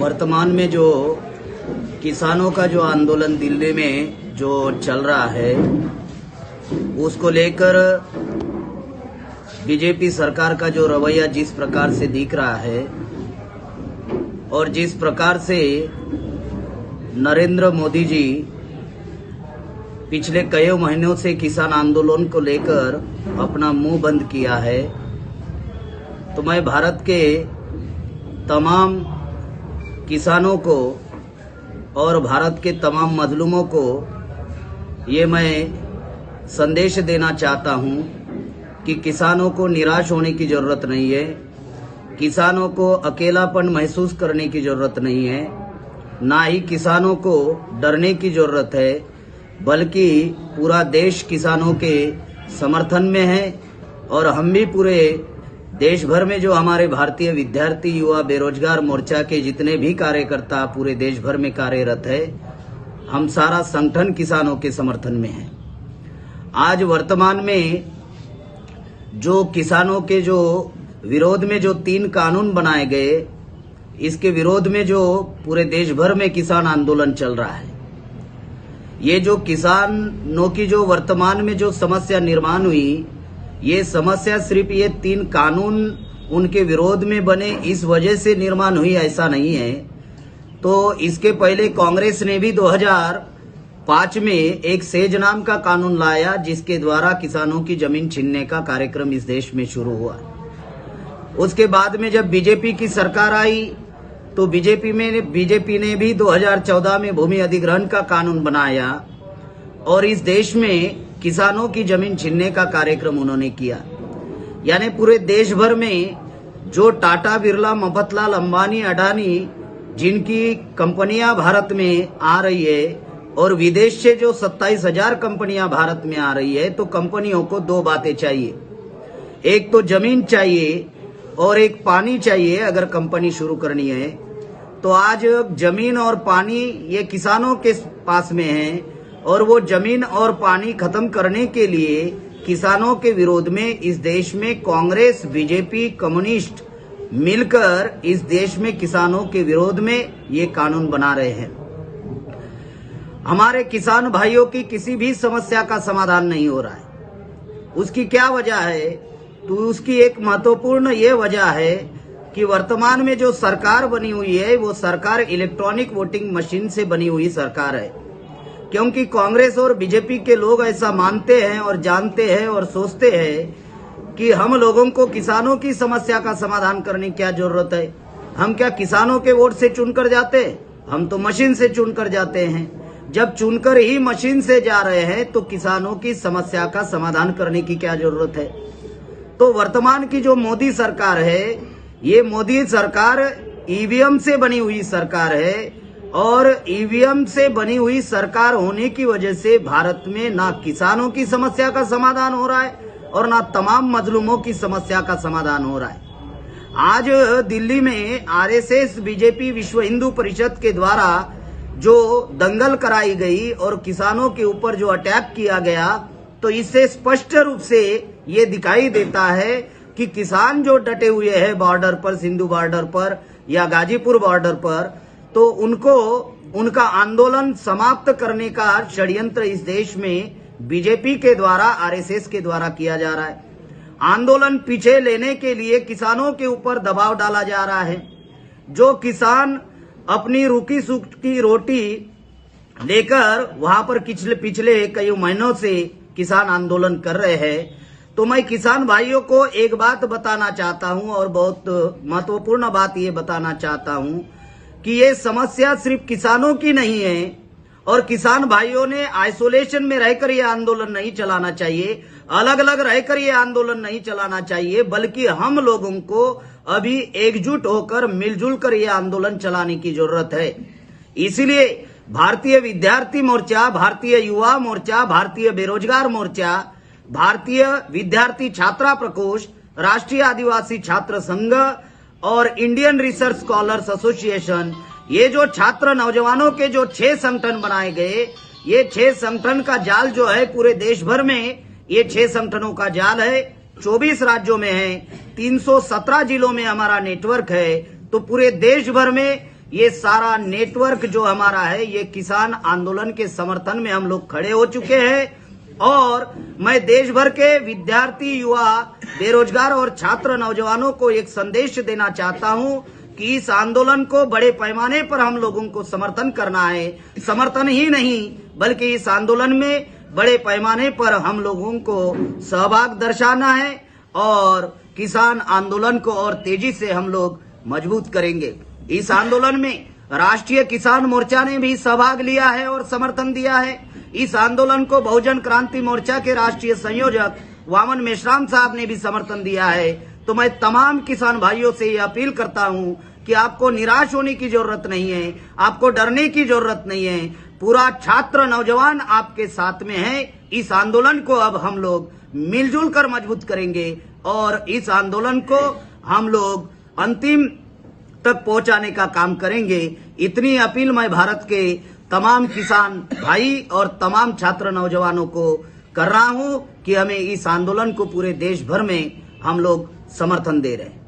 वर्तमान में जो किसानों का जो आंदोलन दिल्ली में जो चल रहा है उसको लेकर बीजेपी सरकार का जो रवैया जिस प्रकार से दिख रहा है और जिस प्रकार से नरेंद्र मोदी जी पिछले कई महीनों से किसान आंदोलन को लेकर अपना मुंह बंद किया है, तो मैं भारत के तमाम किसानों को और भारत के तमाम मजलूमों को ये मैं संदेश देना चाहता हूँ कि किसानों को निराश होने की ज़रूरत नहीं है, किसानों को अकेलापन महसूस करने की ज़रूरत नहीं है, ना ही किसानों को डरने की ज़रूरत है, बल्कि पूरा देश किसानों के समर्थन में है। और हम भी पूरे देश भर में जो हमारे भारतीय विद्यार्थी युवा बेरोजगार मोर्चा के जितने भी कार्यकर्ता पूरे देश भर में कार्यरत है, हम सारा संगठन किसानों के समर्थन में है। आज वर्तमान में जो किसानों के जो विरोध में जो 3 कानून बनाए गए, इसके विरोध में जो पूरे देश भर में किसान आंदोलन चल रहा है, ये जो किसानों की जो वर्तमान में जो समस्या निर्माण हुई, ये समस्या सिर्फ ये 3 कानून उनके विरोध में बने इस वजह से निर्माण हुई, ऐसा नहीं है। तो इसके पहले कांग्रेस ने भी 2005 में एक सेज नाम का कानून लाया, जिसके द्वारा किसानों की जमीन छीनने का कार्यक्रम इस देश में शुरू हुआ। उसके बाद में जब बीजेपी की सरकार आई तो बीजेपी ने भी 2014 में भूमि अधिग्रहण का कानून बनाया और इस देश में किसानों की जमीन छीनने का कार्यक्रम उन्होंने किया। यानी पूरे देश भर में जो टाटा, बिरला, मफतलाल, अंबानी, अडानी जिनकी कंपनियां भारत में आ रही है और विदेश से जो 27,000 कंपनियां भारत में आ रही है, तो कंपनियों को 2 बातें चाहिए, एक तो जमीन चाहिए और एक पानी चाहिए अगर कंपनी शुरू करनी है। तो आज जमीन और पानी ये किसानों के पास में है और वो जमीन और पानी खत्म करने के लिए किसानों के विरोध में इस देश में कांग्रेस, बीजेपी, कम्युनिस्ट मिलकर इस देश में किसानों के विरोध में ये कानून बना रहे हैं। हमारे किसान भाइयों की किसी भी समस्या का समाधान नहीं हो रहा है। उसकी क्या वजह है? तो उसकी एक महत्वपूर्ण ये वजह है कि वर्तमान में जो सरकार बनी हुई है वो सरकार इलेक्ट्रॉनिक वोटिंग मशीन से बनी हुई सरकार है, क्योंकि कांग्रेस और बीजेपी के लोग ऐसा मानते हैं और जानते हैं और सोचते हैं कि हम लोगों को किसानों की समस्या का समाधान करने की क्या जरूरत है। हम क्या किसानों के वोट से चुनकर जाते हैं? हम तो मशीन से चुनकर जाते हैं। जब चुनकर ही मशीन से जा रहे हैं तो किसानों की समस्या का समाधान करने की क्या जरूरत है? तो वर्तमान की जो मोदी सरकार है, ये मोदी सरकार ईवीएम से बनी हुई सरकार है और ईवीएम से बनी हुई सरकार होने की वजह से भारत में ना किसानों की समस्या का समाधान हो रहा है और ना तमाम मजलूमों की समस्या का समाधान हो रहा है। आज दिल्ली में आरएसएस, बीजेपी, विश्व हिंदू परिषद के द्वारा जो दंगल कराई गई और किसानों के ऊपर जो अटैक किया गया, तो इससे स्पष्ट रूप से ये दिखाई देता है कि किसान जो डटे हुए हैं बॉर्डर पर, सिंधु बॉर्डर पर या गाजीपुर बॉर्डर पर, तो उनको उनका आंदोलन समाप्त करने का षड्यंत्र इस देश में बीजेपी के द्वारा, आरएसएस के द्वारा किया जा रहा है। आंदोलन पीछे लेने के लिए किसानों के ऊपर दबाव डाला जा रहा है। जो किसान अपनी रूखी सूखी रोटी लेकर वहां पर पिछले कई महीनों से किसान आंदोलन कर रहे हैं, तो मैं किसान भाइयों को एक बात बताना चाहता हूं और बहुत महत्वपूर्ण बात ये बताना चाहता हूं कि ये समस्या सिर्फ किसानों की नहीं है और किसान भाइयों ने आइसोलेशन में रहकर ये आंदोलन नहीं चलाना चाहिए, अलग अलग रहकर ये आंदोलन नहीं चलाना चाहिए, बल्कि हम लोगों को अभी एकजुट होकर मिलजुल कर ये आंदोलन चलाने की जरूरत है। इसलिए भारतीय विद्यार्थी मोर्चा, भारतीय युवा मोर्चा, भारतीय बेरोजगार मोर्चा, भारतीय विद्यार्थी छात्रा प्रकोष्ठ, राष्ट्रीय आदिवासी छात्र संघ और इंडियन रिसर्च स्कॉलर्स एसोसिएशन, ये जो छात्र नौजवानों के जो 6 संगठन बनाए गए, ये 6 संगठन का जाल जो है पूरे देश भर में, ये 6 संगठनों का जाल है, 24 राज्यों में है, 317 जिलों में हमारा नेटवर्क है। तो पूरे देश भर में ये सारा नेटवर्क जो हमारा है, ये किसान आंदोलन के समर्थन में हम लोग खड़े हो चुके हैं। और मैं देश भर के विद्यार्थी, युवा, बेरोजगार और छात्र नौजवानों को एक संदेश देना चाहता हूं कि इस आंदोलन को बड़े पैमाने पर हम लोगों को समर्थन करना है। समर्थन ही नहीं बल्कि इस आंदोलन में बड़े पैमाने पर हम लोगों को सहभाग दर्शाना है और किसान आंदोलन को और तेजी से हम लोग मजबूत करेंगे। इस आंदोलन में राष्ट्रीय किसान मोर्चा ने भी सहभाग लिया है और समर्थन दिया है। इस आंदोलन को बहुजन क्रांति मोर्चा के राष्ट्रीय संयोजक वामन मेश्राम साहब ने भी समर्थन दिया है। तो मैं तमाम किसान भाइयों से ये अपील करता हूं कि आपको निराश होने की जरूरत नहीं है, आपको डरने की जरूरत नहीं है। पूरा छात्र नौजवान आपके साथ में है। इस आंदोलन को अब हम लोग मिलजुल कर मजबूत करेंगे और इस आंदोलन को हम लोग अंतिम तक पहुंचाने का काम करेंगे। इतनी अपील मैं भारत के तमाम किसान भाई और तमाम छात्र नौजवानों को कर रहा हूं कि हमें इस आंदोलन को पूरे देश भर में हम लोग समर्थन दे रहे हैं।